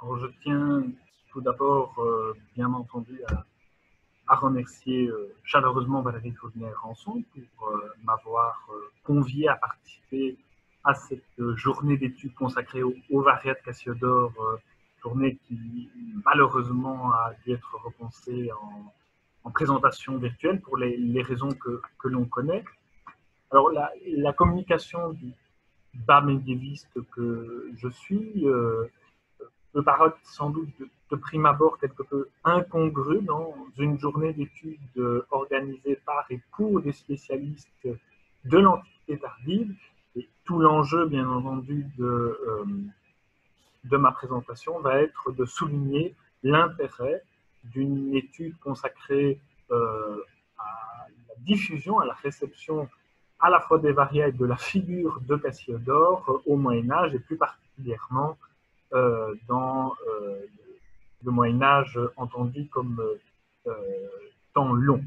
Alors, je tiens tout d'abord, bien entendu, à remercier chaleureusement Valérie Faudnier-Rançon pour m'avoir convié à participer à cette journée d'études consacrée au Variat de Cassiodore, journée qui malheureusement a dû être repensée en présentation virtuelle pour les raisons que l'on connaît. Alors, la communication du bas médiéviste que je suis peut paraître sans doute de prime abord quelque peu incongru dans une journée d'études organisée par et pour des spécialistes de l'Antiquité tardive. Et tout l'enjeu, bien entendu, de ma présentation va être de souligner l'intérêt d'une étude consacrée à la diffusion, à la réception à la fois des variables de la figure de Cassiodore au Moyen-Âge et plus particulièrement dans le Moyen-Âge entendu comme temps long.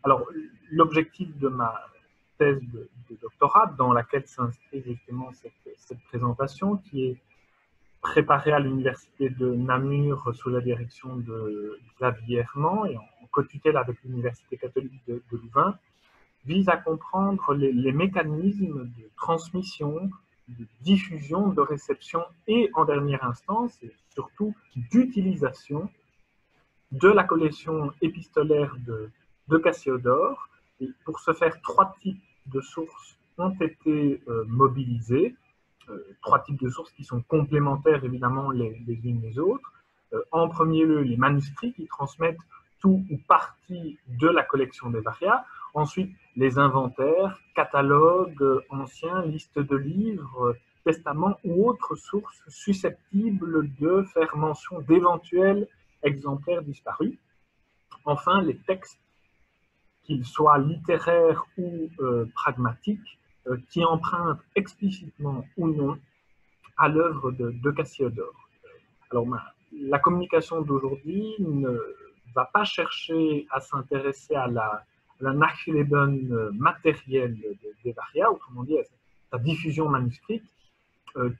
Alors, l'objectif de ma thèse de doctorat, dans laquelle s'inscrit justement cette présentation, qui est préparée à l'université de Namur sous la direction de Xavier Herman et en co-tutelle avec l'université catholique de Louvain, vise à comprendre les mécanismes de transmission, de diffusion, de réception et, en dernière instance, et surtout d'utilisation de la collection épistolaire de Cassiodore. Et pour ce faire, trois types de sources ont été mobilisées, trois types de sources qui sont complémentaires évidemment les unes les autres. En premier lieu, les manuscrits qui transmettent tout ou partie de la collection des varias. Ensuite, les inventaires, catalogues anciens, listes de livres, testaments ou autres sources susceptibles de faire mention d'éventuels exemplaires disparus. Enfin, les textes, qu'ils soient littéraires ou pragmatiques, qui empruntent explicitement ou non à l'œuvre de Cassiodore. Alors, la communication d'aujourd'hui ne va pas chercher à s'intéresser à la Nachleben matérielle des varias, autrement dit à sa diffusion manuscrite,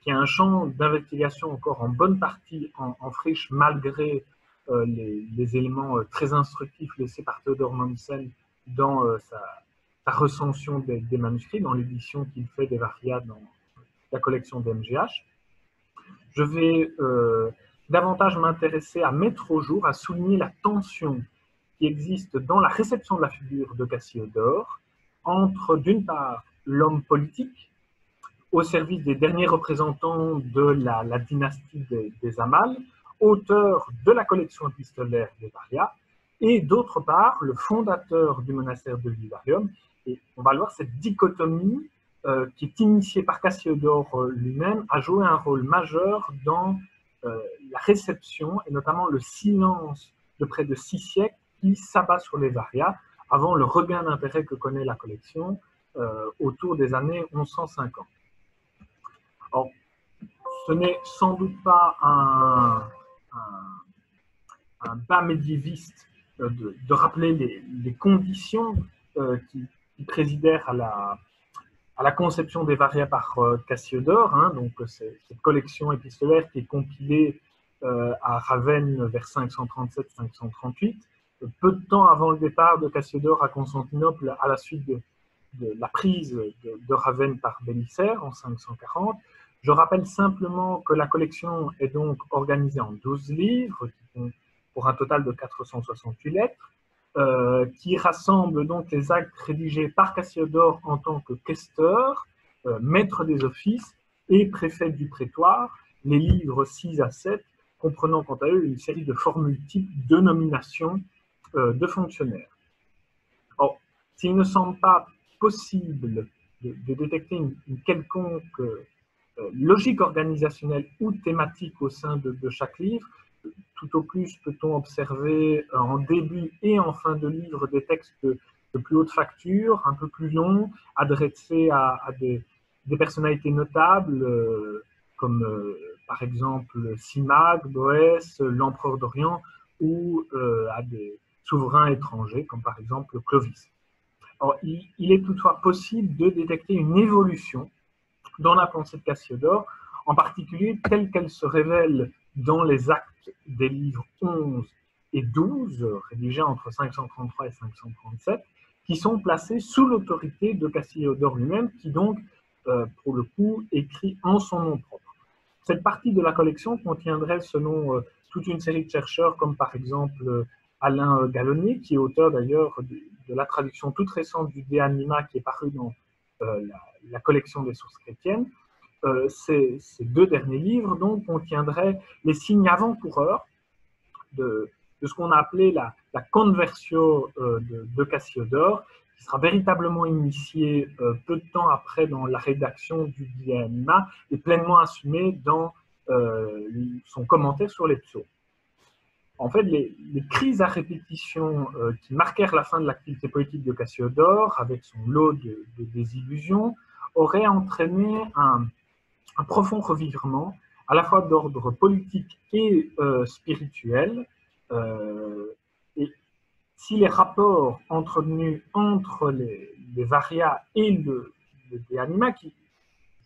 qui est un champ d'investigation encore en bonne partie en friche, malgré les éléments très instructifs laissés par Theodor Mommsen dans sa recension des manuscrits, dans l'édition qu'il fait des varias dans la collection de MGH. Je vais davantage m'intéresser à mettre au jour, à souligner la tension qui existe dans la réception de la figure de Cassiodore entre, d'une part, l'homme politique, au service des derniers représentants de la dynastie des Amal, auteur de la collection épistolaire des varias, et d'autre part, le fondateur du monastère de Vivarium. Et on va le voir, cette dichotomie qui est initiée par Cassiodore lui-même a joué un rôle majeur dans la réception, et notamment le silence de près de 6 siècles qui s'abat sur les varias avant le regain d'intérêt que connaît la collection autour des années 1150. Alors, ce n'est sans doute pas un bas médiéviste de rappeler les conditions qui présidèrent à la conception des varias par Cassiodore, hein, donc cette collection épistolaire qui est compilée à Ravenne vers 537-538, peu de temps avant le départ de Cassiodore à Constantinople à la suite de la prise de Ravenne par Bélisaire en 540. Je rappelle simplement que la collection est donc organisée en 12 livres, pour un total de 468 lettres, qui rassemble donc les actes rédigés par Cassiodore en tant que questeur, maître des offices et préfet du prétoire, les livres 6 à 7, comprenant quant à eux une série de formules types de nomination de fonctionnaires. Or, s'il ne semble pas possible de détecter une quelconque logique organisationnelle ou thématique au sein de chaque livre, tout au plus peut-on observer en début et en fin de livre des textes de plus haute facture, un peu plus longs, adressés à des personnalités notables, comme par exemple Simag, Boès, l'empereur d'Orient, ou à des souverains étrangers, comme par exemple Clovis. Alors, il est toutefois possible de détecter une évolution dans la pensée de Cassiodore, en particulier telle qu'elle se révèle dans les actes des livres 11 et 12, rédigés entre 533 et 537, qui sont placés sous l'autorité de Cassiodore lui-même, qui donc, pour le coup, écrit en son nom propre. Cette partie de la collection contiendrait, selon toute une série de chercheurs, comme par exemple Alain Gallonnet, qui est auteur d'ailleurs de la traduction toute récente du De Anima, qui est paru dans la collection des sources chrétiennes. Ces deux derniers livres donc contiendraient les signes avant-coureurs de ce qu'on a appelé la conversio de Cassiodore, qui sera véritablement initiée peu de temps après dans la rédaction du De Anima et pleinement assumée dans son commentaire sur les psaumes. En fait, les crises à répétition qui marquèrent la fin de l'activité politique de Cassiodore, avec son lot de désillusions, auraient entraîné un profond revirement, à la fois d'ordre politique et spirituel. Et si les rapports entretenus entre les Varias et le De Anima, qui,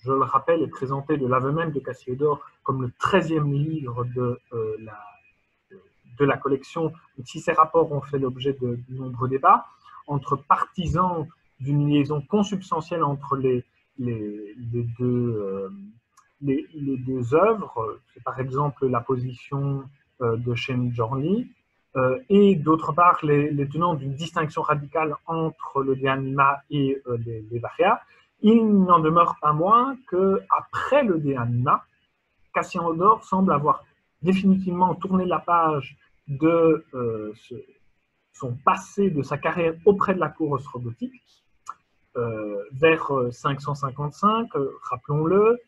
je le rappelle, est présenté de l'aveu même de Cassiodore comme le 13e livre de la collection, si ces rapports ont fait l'objet de nombreux débats, entre partisans d'une liaison consubstantielle entre les deux œuvres, c'est par exemple la position de Shenjorni, et d'autre part les tenants d'une distinction radicale entre le De Anima et les Varias. Il n'en demeure pas moins qu'après le De Anima, Cassiodore semble avoir définitivement tourné la page de son passé, de sa carrière auprès de la cour ostrogotique. Vers 555, rappelons-le,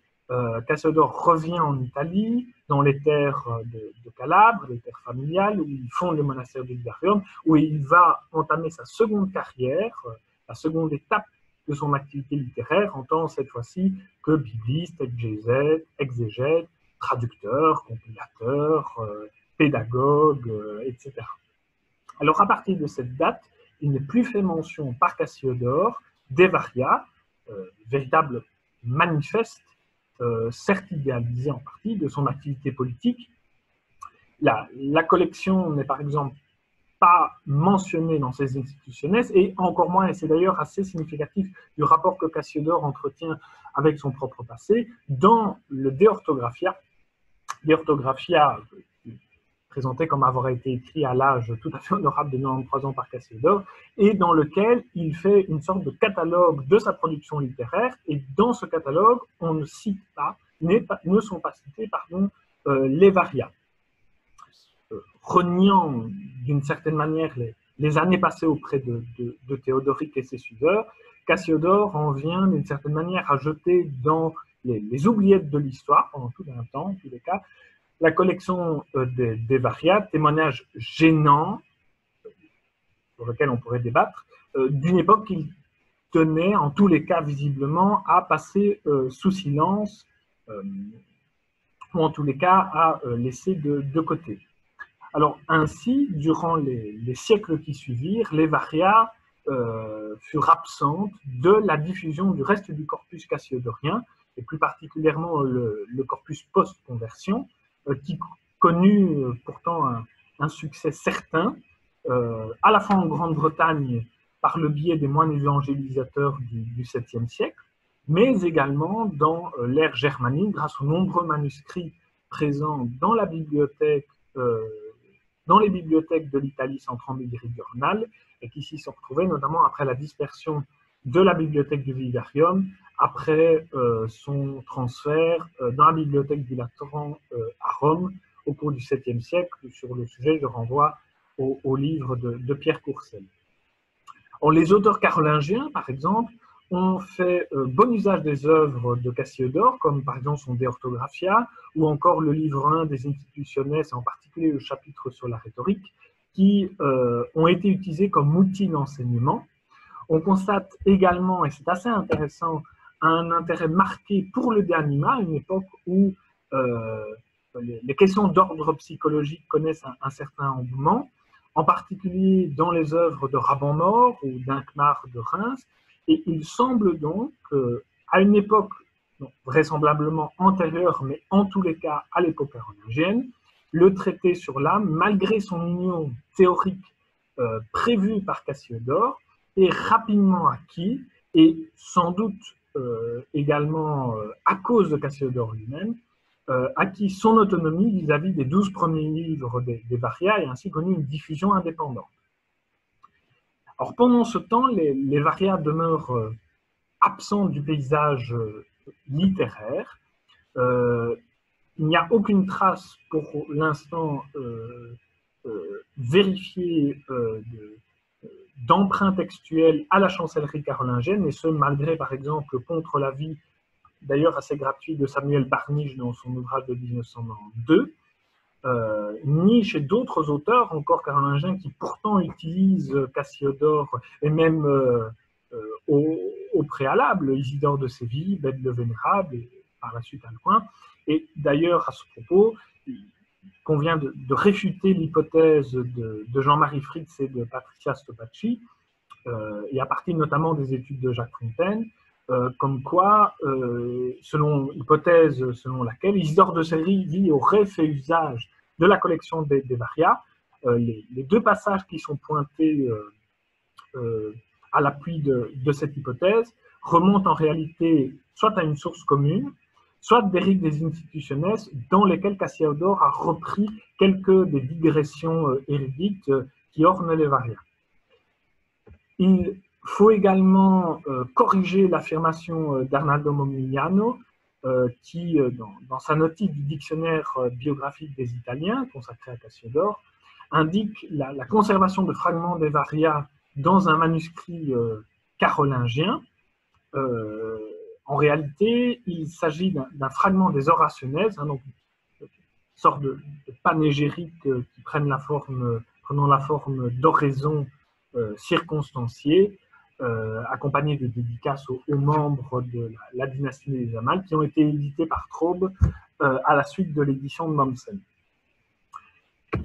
Cassiodore revient en Italie, dans les terres de Calabre, les terres familiales, où il fonde le monastère du Vidarium, où il va entamer sa seconde carrière, la seconde étape de son activité littéraire, en tant cette fois-ci que bibliste, exégète, traducteur, compilateur, pédagogue, etc. Alors, à partir de cette date, il n'est plus fait mention par Cassiodore des Varias, véritable manifeste, certes idéalisé en partie, de son activité politique. La collection n'est par exemple pas mentionnée dans ses institutionnes, et encore moins, et c'est d'ailleurs assez significatif du rapport que Cassiodore entretient avec son propre passé, dans le De Orthographia, présenté comme avoir été écrit à l'âge tout à fait honorable de 93 ans par Cassiodore, et dans lequel il fait une sorte de catalogue de sa production littéraire, et dans ce catalogue, on ne cite pas, ne sont pas cités, les Varias. Reniant d'une certaine manière les années passées auprès de Théodoric et ses suiveurs, Cassiodore en vient d'une certaine manière à jeter dans les oubliettes de l'histoire, pendant tout un temps, en tous les cas, la collection des Varias, témoignage gênant, sur lequel on pourrait débattre, d'une époque qu'il tenait, en tous les cas visiblement, à passer sous silence, ou en tous les cas à laisser de côté. Alors ainsi, durant les siècles qui suivirent, les Varias furent absentes de la diffusion du reste du corpus cassiodorien, et plus particulièrement le corpus post-conversion, qui connut pourtant un succès certain, à la fois en Grande-Bretagne par le biais des moines évangélisateurs du 7e siècle, mais également dans l'ère germanique grâce aux nombreux manuscrits présents dans la bibliothèque, dans les bibliothèques de l'Italie centro-méridionale, et qui s'y sont retrouvés notamment après la dispersion de la bibliothèque du Vidarium, après son transfert dans la bibliothèque du Lateran à Rome au cours du 7e siècle. Sur le sujet, je renvoie au livre de Pierre Courcelles. Les auteurs carolingiens, par exemple, ont fait bon usage des œuvres de Cassiodore, comme par exemple son De Orthographia, ou encore le livre 1 des Institutiones, en particulier le chapitre sur la rhétorique, qui ont été utilisés comme outils d'enseignement. On constate également, et c'est assez intéressant, un intérêt marqué pour le De Anima, à une époque où les questions d'ordre psychologique connaissent un certain engouement, en particulier dans les œuvres de Raban-Mort ou d'Hincmar de Reims. Et il semble donc, à une époque donc vraisemblablement antérieure, mais en tous les cas à l'époque carolingienne. Le traité sur l'âme, malgré son union théorique prévue par Cassiodore, est rapidement acquis et sans doute également à cause de Cassiodore lui-même, acquis son autonomie vis-à-vis des 12 premiers livres des Varias et ainsi connu une diffusion indépendante. Alors pendant ce temps, les Varias demeurent absents du paysage littéraire. Il n'y a aucune trace pour l'instant vérifiée d'emprunt textuel à la chancellerie carolingienne, et ce malgré par exemple contre l'avis d'ailleurs assez gratuit de Samuel Barnige dans son ouvrage de 1992, ni chez d'autres auteurs encore carolingiens qui pourtant utilisent Cassiodore et même au préalable, Isidore de Séville, Bède le Vénérable et par la suite Alcuin. Et d'ailleurs à ce propos, il convient de réfuter l'hypothèse de Jean-Marie Fritz et de Patricia Stopacci, et à partir notamment des études de Jacques Fontaine, comme quoi, hypothèse selon laquelle Isidore de Séville aurait fait usage de la collection des Varias. Les deux passages qui sont pointés à l'appui de cette hypothèse remontent en réalité soit à une source commune, soit des rites des institutionnes dans lesquels Cassiodore a repris quelques des digressions hérédiques qui ornent les Varias. Il faut également corriger l'affirmation d'Arnaldo Momigliano qui, dans sa notice du dictionnaire biographique des Italiens, consacré à Cassiodore, indique la conservation de fragments des Varias dans un manuscrit carolingien. En réalité, il s'agit d'un fragment des Orationes, donc une sorte de panégyrique qui prenant la forme d'oraisons circonstanciées, accompagnées de dédicaces aux membres de la dynastie des Amal, qui ont été édités par Traube à la suite de l'édition de Mommsen.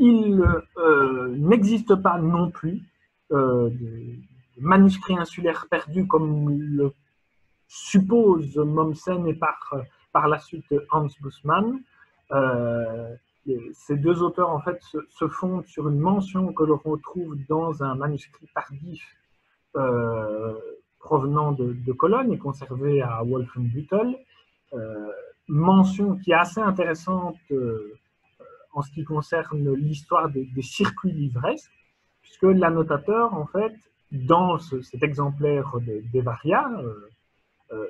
Il n'existe pas non plus de manuscrits insulaires perdus comme le suppose Mommsen et par la suite Hans Bussmann. Ces deux auteurs en fait se fondent sur une mention que l'on retrouve dans un manuscrit tardif provenant de Cologne et conservé à Wolfenbüttel, mention qui est assez intéressante en ce qui concerne l'histoire des circuits livresques, puisque l'annotateur en fait dans cet exemplaire des Varias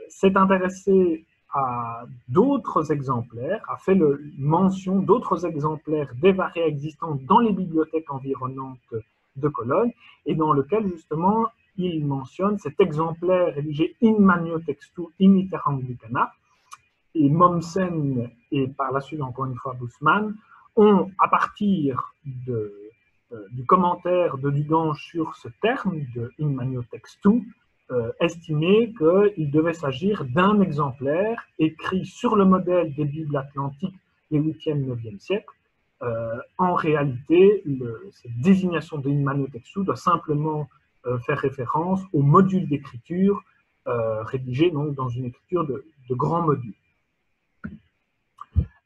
s'est intéressé à d'autres exemplaires, a fait mention d'autres exemplaires des Varias existants dans les bibliothèques environnantes de Cologne, et dans lequel justement il mentionne cet exemplaire rédigé in manio textu in iter anglicana, et Mommsen et par la suite encore une fois Bussmann ont, à partir du commentaire de Dugange sur ce terme de in manio textu, estimé qu'il devait s'agir d'un exemplaire écrit sur le modèle des Bibles atlantiques des 8e, 9e siècles. En réalité, cette désignation de in manio textu doit simplement faire référence au module d'écriture rédigé donc, dans une écriture de grand module.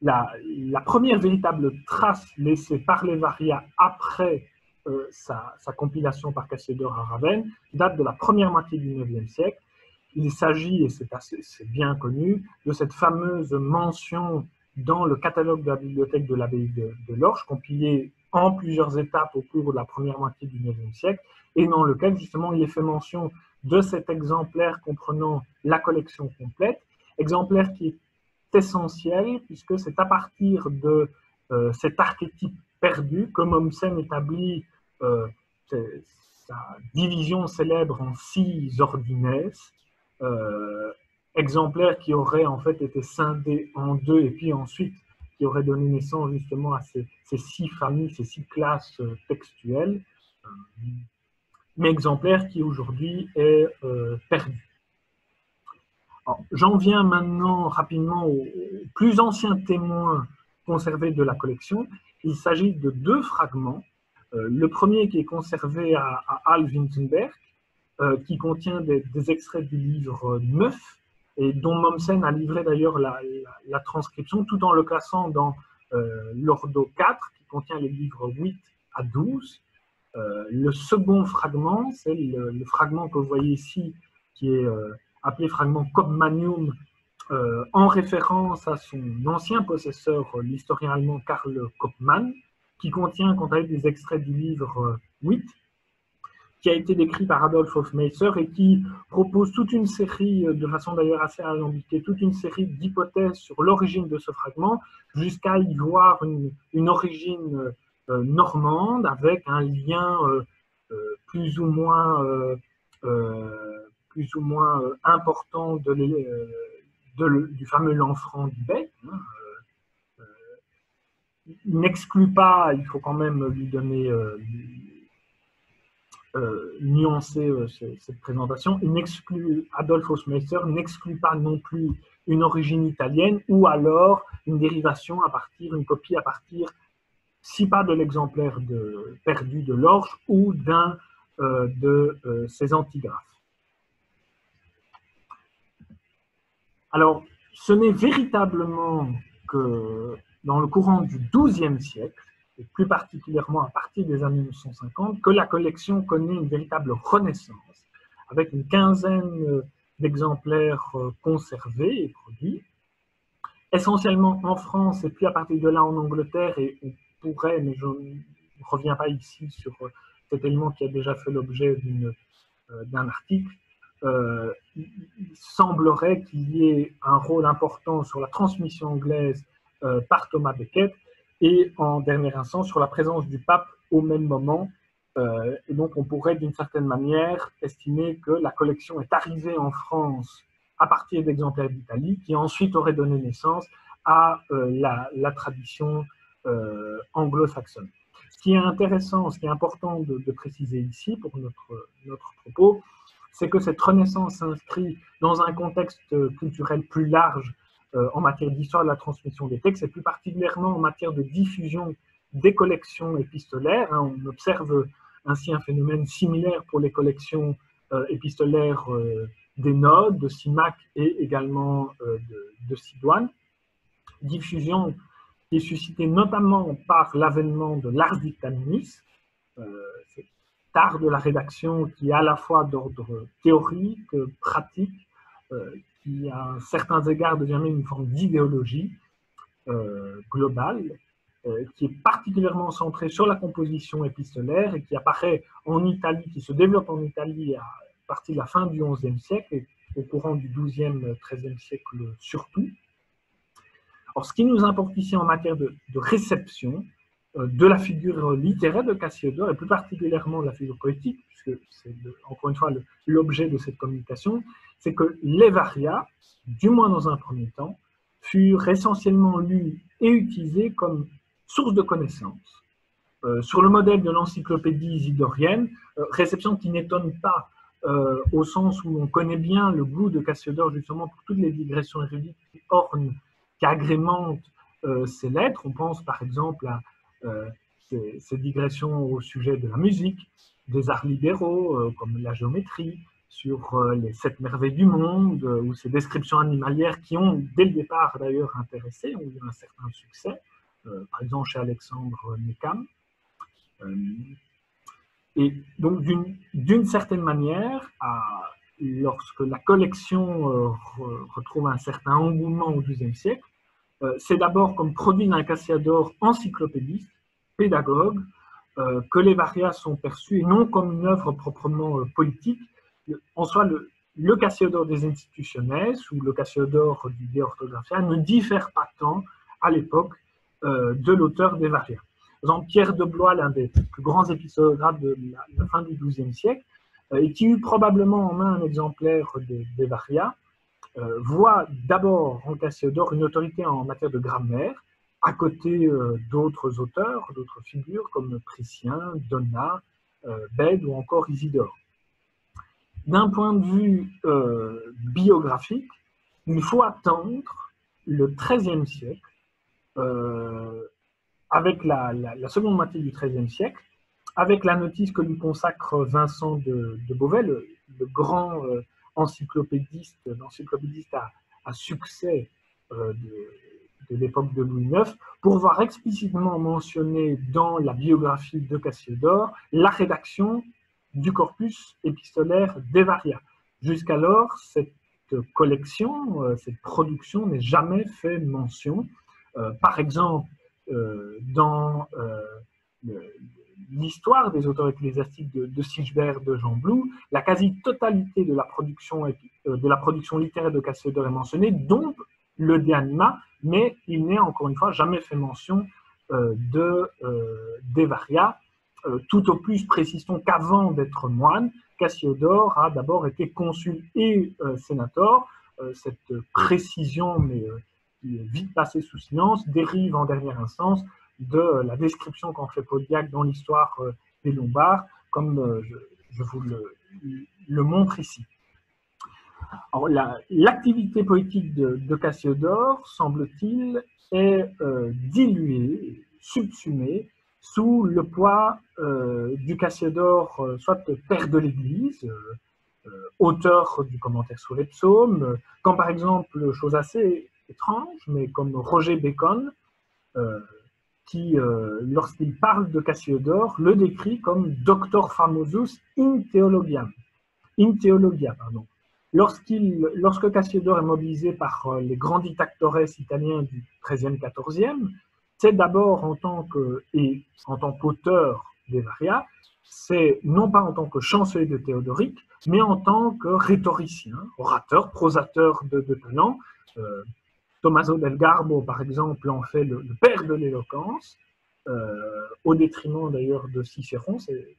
La première véritable trace laissée par les Varias après sa compilation par Cassiodore à Ravenne date de la première moitié du IXe siècle. Il s'agit, et c'est bien connu, de cette fameuse mention dans le catalogue de la bibliothèque de l'abbaye de Lorsch, compilée en plusieurs étapes au cours de la première moitié du IXe siècle, et dans lequel justement il est fait mention de cet exemplaire comprenant la collection complète, exemplaire qui est essentiel, puisque c'est à partir de cet archétype perdu que Mommsen établit sa division célèbre en 6 ordines, exemplaires qui auraient en fait été scindés en 2 et puis ensuite qui auraient donné naissance justement à ces 6 familles, ces 6 classes textuelles, mais exemplaire qui aujourd'hui est perdu. J'en viens maintenant rapidement aux plus anciens témoins conservés de la collection. Il s'agit de 2 fragments. Le premier qui est conservé à Halle-Wittenberg, qui contient des extraits du livre 9 et dont Mommsen a livré d'ailleurs la transcription, tout en le classant dans l'Ordo 4, qui contient les livres 8 à 12. Le second fragment, c'est le fragment que vous voyez ici, qui est appelé fragment Cobmanium, en référence à son ancien possesseur, l'historien allemand Karl Koppmann, qui contient quant à lui des extraits du livre 8, qui a été décrit par Adolf Hofmeister et qui propose toute une série, de façon d'ailleurs assez alambiquée, toute une série d'hypothèses sur l'origine de ce fragment, jusqu'à y voir une origine normande avec un lien plus ou moins important du fameux Lanfranc du Bec. Il n'exclut pas, il faut quand même lui donner, nuancer cette présentation, Adolf Hofmeister n'exclut pas non plus une origine italienne ou alors une dérivation une copie à partir, si pas de l'exemplaire perdu de l'Orge ou d'un de ses antigraphes. Alors, ce n'est véritablement que dans le courant du XIIe siècle, et plus particulièrement à partir des années 1950, que la collection connaît une véritable renaissance, avec une quinzaine d'exemplaires conservés et produits, essentiellement en France et puis à partir de là en Angleterre, et on pourrait, mais je ne reviens pas ici sur cet élément qui a déjà fait l'objet d'un article, il semblerait qu'il y ait un rôle important sur la transmission anglaise par Thomas Becket et en dernier instance sur la présence du pape au même moment. Et donc on pourrait d'une certaine manière estimer que la collection est arrivée en France à partir d'exemplaires d'Italie qui ensuite auraient donné naissance à la tradition anglo-saxonne. Ce qui est intéressant, ce qui est important de préciser ici pour notre propos, c'est que cette renaissance s'inscrit dans un contexte culturel plus large en matière d'histoire de la transmission des textes, et plus particulièrement en matière de diffusion des collections épistolaires. On observe ainsi un phénomène similaire pour les collections épistolaires des Nodes, de Simac et également de Sidoine. Diffusion qui est suscitée notamment par l'avènement de l'ars dictaminis, cet art de la rédaction qui est à la fois d'ordre théorique, pratique, qui à certains égards devient même une forme d'idéologie globale, qui est particulièrement centrée sur la composition épistolaire et qui apparaît en Italie, qui se développe en Italie à partir de la fin du XIe siècle et au courant du XIIe, XIIIe siècle surtout. Alors, ce qui nous importe ici en matière de réception de la figure littéraire de Cassiodore, et plus particulièrement de la figure poétique, puisque c'est encore une fois l'objet de cette communication, c'est que les varias, du moins dans un premier temps, furent essentiellement lus et utilisés comme source de connaissances. Sur le modèle de l'encyclopédie isidorienne, réception qui n'étonne pas au sens où on connaît bien le goût de Cassiodore justement pour toutes les digressions érudites qui agrémentent ces lettres. On pense par exemple à ces digressions au sujet de la musique, des arts libéraux comme la géométrie, sur les 7 merveilles du monde, ou ces descriptions animalières qui ont dès le départ d'ailleurs intéressé, ont eu un certain succès, par exemple chez Alexandre Nekham. Et donc d'une certaine manière, lorsque la collection retrouve un certain engouement au XIIe siècle, c'est d'abord comme produit d'un Cassiodore encyclopédiste, pédagogue, que les varias sont perçus, et non comme une œuvre proprement politique. En soi, le Cassiodore des institutionnels ou le Cassiodore du De Orthographia ne diffère pas tant à l'époque de l'auteur des varias. Par exemple, Pierre de Blois, l'un des plus grands épistolographes de la fin du XIIe siècle, et qui eut probablement en main un exemplaire des varias, voit d'abord en Cassiodore une autorité en matière de grammaire, à côté d'autres auteurs, d'autres figures comme Priscien, Donat, Bède ou encore Isidore. D'un point de vue biographique, il faut attendre le XIIIe siècle, avec la seconde moitié du XIIIe siècle, avec la notice que lui consacre Vincent de Beauvais, le grand encyclopédiste à succès de l'époque de Louis IX, pour voir explicitement mentionné dans la biographie de Cassiodore la rédaction du corpus épistolaire des Varia. Jusqu'alors, cette collection, cette production n'est jamais fait mention. Par exemple, dans l'histoire des auteurs ecclésiastiques de Sigebert de Jean Blou, la quasi-totalité de la production littéraire de Cassiodore est mentionnée, dont le De Anima, mais il n'est encore une fois jamais fait mention des Varia. Tout au plus, précisons qu'avant d'être moine, Cassiodore a d'abord été consul et sénator. Cette précision, mais qui est vite passée sous silence, dérive en dernière instance de la description qu'en fait Pauliac dans l'histoire des Lombards, comme je vous le montre ici. L'activité poétique de Cassiodore, semble-t-il, est diluée, subsumée, sous le poids du Cassiodore, soit père de l'Église, auteur du commentaire sur les psaumes, quand par exemple, chose assez étrange, mais comme Roger Bacon, qui, lorsqu'il parle de Cassiodore, le décrit comme Doctor Famosus in Theologia. Lorsque Cassiodore est mobilisé par les grands dictatores italiens du XIIIe, XIVe, c'est d'abord en tant qu'auteur des Varia, c'est non pas en tant que chancelier de Théodoric, mais en tant que rhétoricien, orateur, prosateur de talent. Tommaso del Garbo, par exemple, en fait le père de l'éloquence, au détriment d'ailleurs de Cicéron, c'est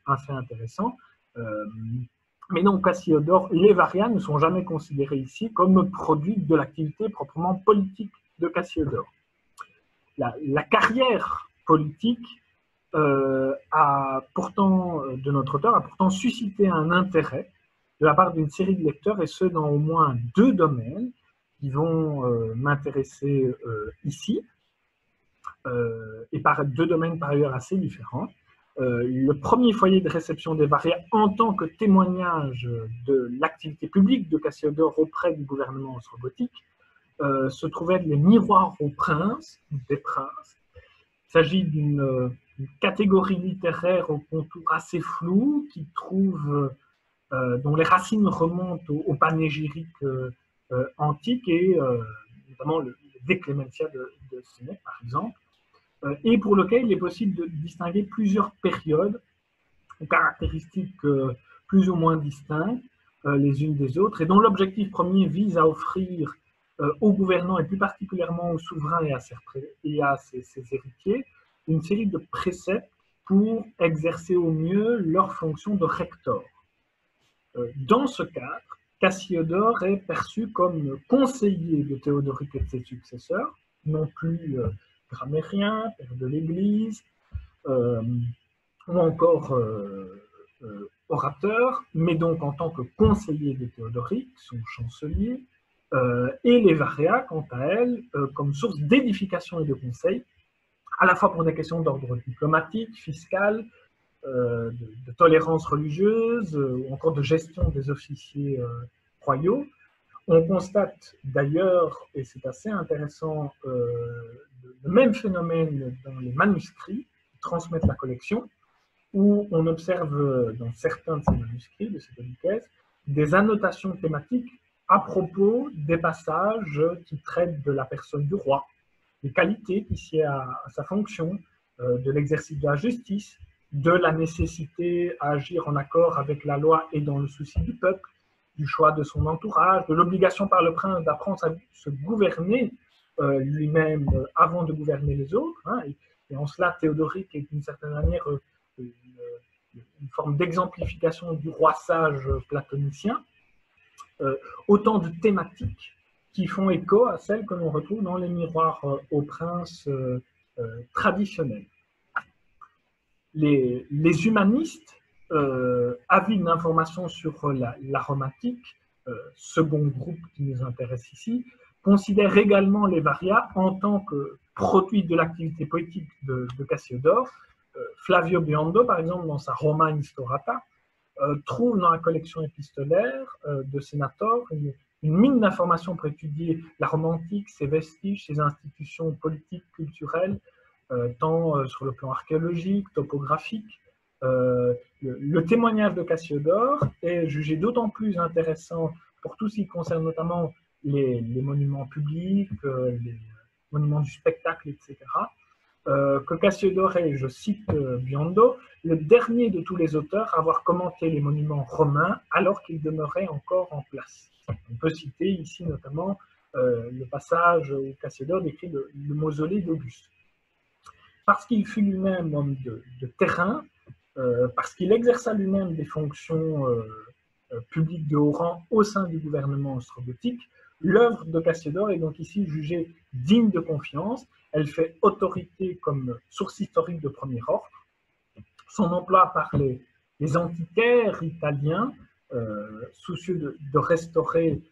un fait intéressant. Mais non, Cassiodore, les Varia ne sont jamais considérés ici comme produits de l'activité proprement politique de Cassiodore. La carrière politique de notre auteur a pourtant suscité un intérêt de la part d'une série de lecteurs, et ce dans au moins 2 domaines qui vont m'intéresser ici, et par 2 domaines par ailleurs assez différents. Le premier foyer de réception des Varia en tant que témoignage de l'activité publique de Cassiodore auprès du gouvernement ostrogotique se trouvait les miroirs aux princes, des princes. Il s'agit d'une catégorie littéraire au contour assez flou, qui dont les racines remontent au panégyrique antique, et notamment le De Clementia de Sénèque, par exemple, et pour lequel il est possible de distinguer plusieurs périodes aux caractéristiques plus ou moins distinctes les unes des autres, et dont l'objectif premier vise à offrir aux gouvernants, et plus particulièrement aux souverains et à ses héritiers, une série de préceptes pour exercer au mieux leur fonction de rector. Dans ce cadre, Cassiodore est perçu comme conseiller de Théodoric et de ses successeurs, non plus grammairien, père de l'Église, ou encore orateur, mais donc en tant que conseiller de Théodoric, son chancelier, et les Varia, quant à elles, comme source d'édification et de conseil, à la fois pour des questions d'ordre diplomatique, fiscal, de tolérance religieuse, ou encore de gestion des officiers royaux. On constate d'ailleurs, et c'est assez intéressant, le même phénomène dans les manuscrits qui transmettent la collection, où on observe dans certains de ces manuscrits, de ces codices, des annotations thématiques à propos des passages qui traitent de la personne du roi, des qualités qui sied à sa fonction, de l'exercice de la justice, de la nécessité à agir en accord avec la loi et dans le souci du peuple, du choix de son entourage, de l'obligation par le prince d'apprendre à se gouverner lui-même avant de gouverner les autres. Hein, et en cela, Théodoric est d'une certaine manière une forme d'exemplification du roi sage platonicien. Autant de thématiques qui font écho à celles que l'on retrouve dans les miroirs aux princes traditionnels. Les humanistes, avides d'informations sur l'aromatique, second groupe qui nous intéresse ici, considèrent également les Varia en tant que produit de l'activité poétique de Cassiodore. Flavio Biondo, par exemple, dans sa Roma Instaurata, trouve dans la collection épistolaire de Sénator une mine d'informations pour étudier la Rome antique, ses vestiges, ses institutions politiques, culturelles, tant sur le plan archéologique, topographique. Le témoignage de Cassiodore est jugé d'autant plus intéressant pour tout ce qui concerne notamment les monuments publics, les monuments du spectacle, etc., que Cassiodore est, je cite Biondo, le dernier de tous les auteurs à avoir commenté les monuments romains alors qu'ils demeuraient encore en place. On peut citer ici notamment le passage où Cassiodore décrit le mausolée d'Auguste. Parce qu'il fut lui-même homme de terrain, parce qu'il exerça lui-même des fonctions publiques de haut rang au sein du gouvernement ostrogotique, l'œuvre de Cassiodore est donc ici jugée digne de confiance. Elle fait autorité comme source historique de premier ordre. Son emploi par les antiquaires italiens, soucieux de restaurer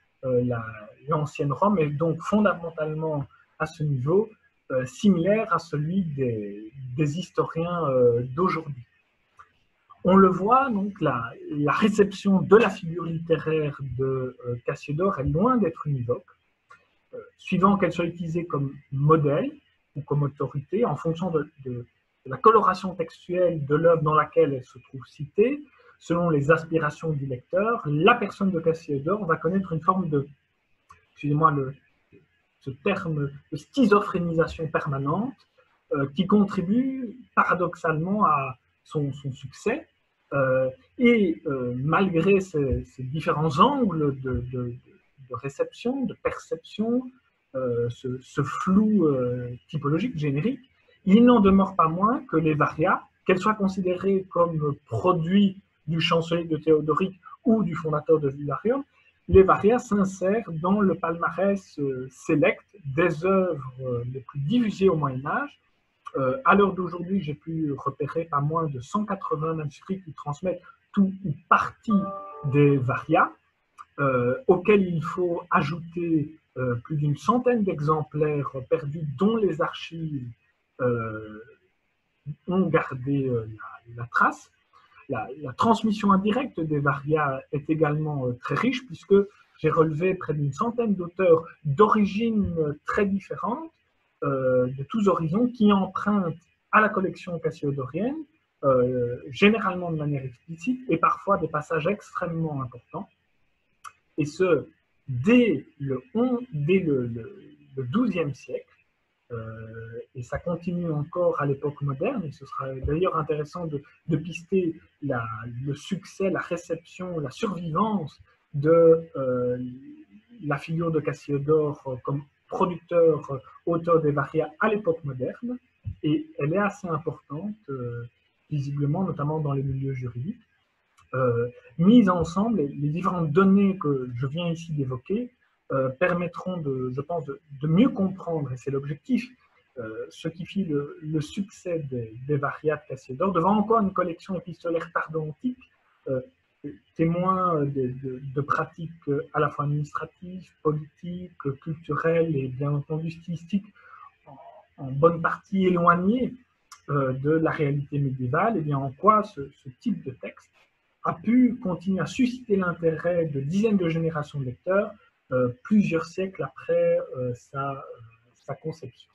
l'ancienne Rome, est donc fondamentalement à ce niveau similaire à celui des historiens d'aujourd'hui. On le voit, donc, la réception de la figure littéraire de Cassiodore est loin d'être univoque, suivant qu'elle soit utilisée comme modèle ou comme autorité, en fonction de la coloration textuelle de l'œuvre dans laquelle elle se trouve citée, selon les aspirations du lecteur, la personne de Cassiodore va connaître une forme de, excusez-moi ce terme, de schizophrénisation permanente, qui contribue paradoxalement à son succès, et malgré ces différents angles de réception, de perception, ce flou typologique, générique, il n'en demeure pas moins que les varias, qu'elles soient considérées comme produits du chancelier de Théodoric ou du fondateur de Villarium, les varias s'insèrent dans le palmarès sélect des œuvres les plus diffusées au Moyen-Âge. À l'heure d'aujourd'hui, j'ai pu repérer pas moins de 180 manuscrits qui transmettent tout ou partie des varias, auxquels il faut ajouter plus d'une centaine d'exemplaires perdus dont les archives ont gardé la trace. La transmission indirecte des varias est également très riche, puisque j'ai relevé près d'une centaine d'auteurs d'origines très différentes, de tous horizons, qui empruntent à la collection cassiodorienne, généralement de manière explicite, et parfois des passages extrêmement importants. Et ce, dès le XIIe siècle, et ça continue encore à l'époque moderne, et ce sera d'ailleurs intéressant de pister le succès, la réception, la survivance de la figure de Cassiodore comme producteur, auteur des varias à l'époque moderne, et elle est assez importante, visiblement, notamment dans les milieux juridiques. Mises ensemble, les différentes données que je viens ici d'évoquer permettront, je pense, de mieux comprendre, et c'est l'objectif, ce qui fit le succès des varias de Cassiodore, devant encore une collection épistolaire tardo-antique, témoin de pratiques à la fois administratives, politiques, culturelles et bien entendu stylistiques, en bonne partie éloignées de la réalité médiévale. Et bien en quoi ce type de texte a pu continuer à susciter l'intérêt de dizaines de générations de lecteurs plusieurs siècles après sa conception.